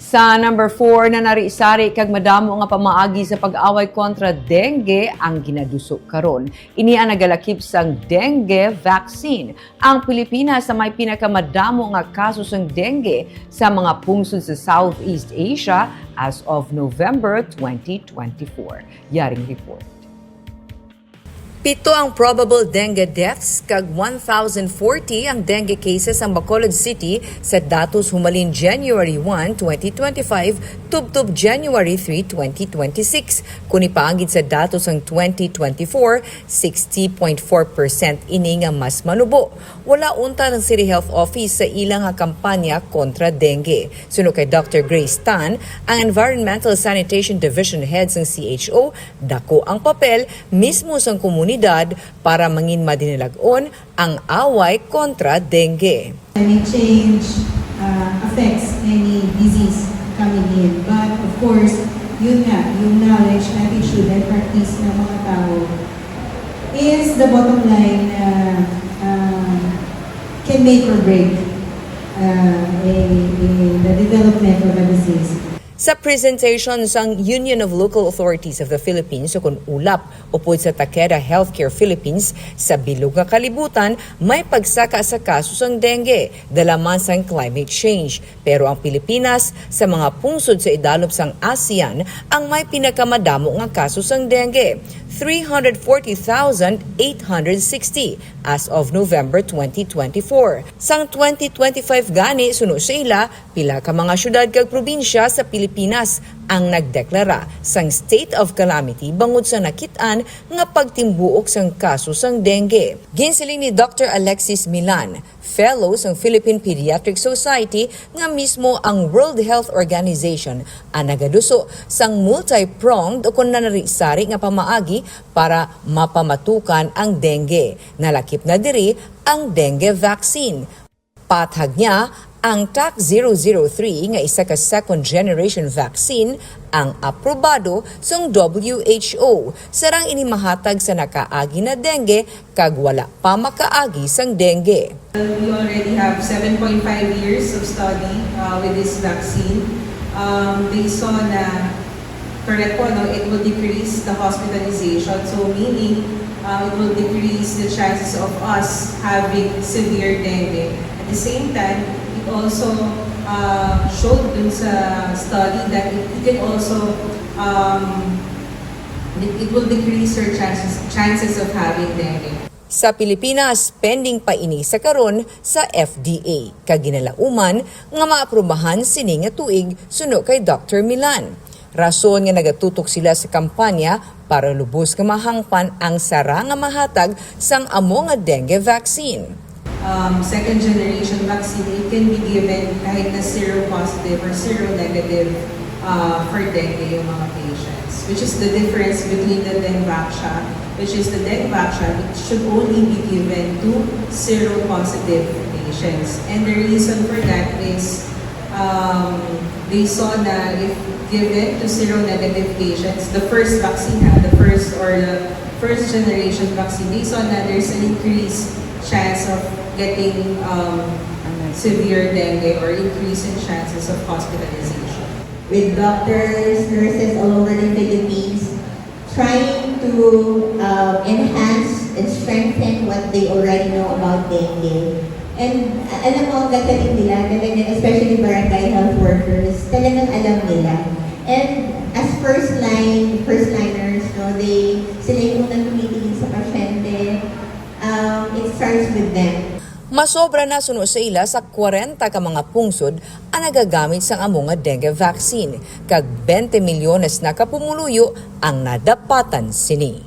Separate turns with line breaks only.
Sa number 4 na narisari kag madamo nga pamaagi sa pag-away kontra dengue ang ginadusok karon. Ini ang nagalakip sang dengue vaccine. Ang Pilipinas sa may pinakamadamo nga kaso sang dengue sa mga pungsod sa Southeast Asia as of November 2024. Yaring report. 7 ang probable dengue deaths kag 1,040 ang dengue cases sa Bacolod City sa datos humalin January 1, 2025 tubtob January 3, 2026. Kuni paanggid sa datos ang 2024, 60.4% ini nga mas manubo. Wala unta ng City Health Office sa ilang nga kampanya kontra dengue. Suno kay Dr. Grace Tan, ang Environmental Sanitation Division Head ng CHO, dako ang papel mismo sang komunidad para mangin madinilag-on ang away kontra dengue.
Climate change affects any disease coming in. But of course, yun nga, yung knowledge, attitude, and practice ng mga tao is the bottom line na can make or break the development of a disease.
Sa presentation sang Union of Local Authorities of the Philippines o kung ulap upod sa Takeda Healthcare Philippines sa bilog nga kalibutan, may pagsaka sa kaso sang dengue dalaman sang climate change. Pero ang Pilipinas sa mga pungsod sa idalom sang ASEAN ang may pinakamadamo nga kaso sang dengue. 340,860 as of November 2024. Sang 2025 gani suno sa ila, pila ka mga syudad kag probinsya sa Pilipinas ang nagdeklara sang state of calamity bangod sa nakit-an nga pagtimbuok sang kaso sang dengue. Ginsiling ni Dr. Alexis Milan, fellow sang Philippine Pediatric Society nga mismo ang World Health Organization ang nagaduso sang multi-pronged o kung nanarisari nga pamaagi para mapamatukan ang dengue. Nalakip na diri ang dengue vaccine. Pathag niya ang TAC-003 nga isa ka second generation vaccine ang aprobado sang WHO. Sarang inimahatag sa nakaagi na dengue kag wala pa makaagi sang dengue.
We already have 7.5 years of study with this vaccine. They saw na, correct po, no, it will decrease the hospitalization. So meaning, it will decrease the chances of us having severe dengue. At the same time, it also showed dun sa study that it can also, it will decrease our chances of having dengue.
Sa Pilipinas, pending pa ini sa karon sa FDA. Kaginalauman nga maaprubahan sini nga tuig suno kay Dr. Milan. Rason nga nagatutok sila sa kampanya para lubos nga mahangpan ang sara nga mahatag sang amo nga dengue vaccine.
Second generation vaccine, it can be given kahit na seropositive or seronegative for dengue yung mga patients. Which is the difference between the Dengvaxia, which is the Dengvaxia, it should only be given to seropositive patients. And the reason for that is they saw na if given to seronegative patients, the first vaccine, the first generation vaccine, they saw that there's an increased chance of getting severe dengue or increase in chances of hospitalization.
With doctors, nurses all over the Philippines, trying to enhance and strengthen what they already know about dengue. And alam mo, ang gagaling nila, especially barangay health workers, talagang alam nila. And as first-liners, no, sila yung unang tumitingin sa pasyente. It starts with them.
Masobra na suno sa ila sa 40 ka mga pungsod ang nagagamit sang amo nga dengue vaccine. Kag 20 milyones na kapumuluyo ang nadapatan sini.